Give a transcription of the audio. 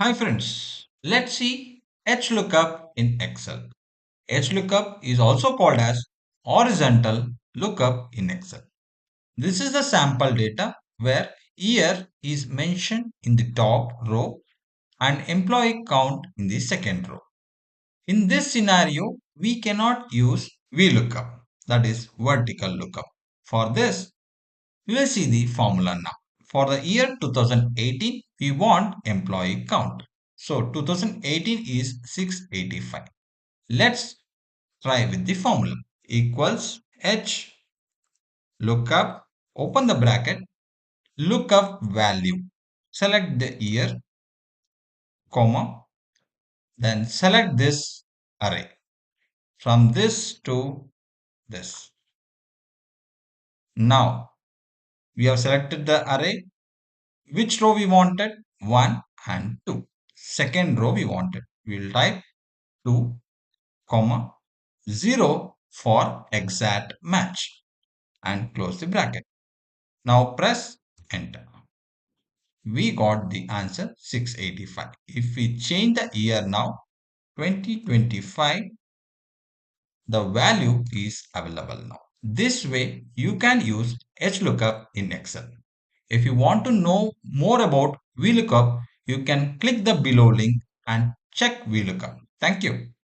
Hi friends, let's see Hlookup in Excel. Hlookup is also called as horizontal lookup in Excel. This is the sample data where year is mentioned in the top row and employee count in the second row. In this scenario, we cannot use VLOOKUP, that is vertical lookup. For this, we will see the formula now. For the year 2018, we want employee count. So 2018 is 685. Let's try with the formula. Equals H lookup, open the bracket, lookup value. Select the year, comma, then select this array. From this to this. Now, we have selected the array. Which row we wanted? 1 and 2. Second row we wanted. We will type 2, comma 0 for exact match and close the bracket. Now press enter. We got the answer 685. If we change the year now, 2025, the value is available now. This way you can use HLOOKUP in Excel. If you want to know more about VLOOKUP, you can click the below link and check VLOOKUP. Thank you.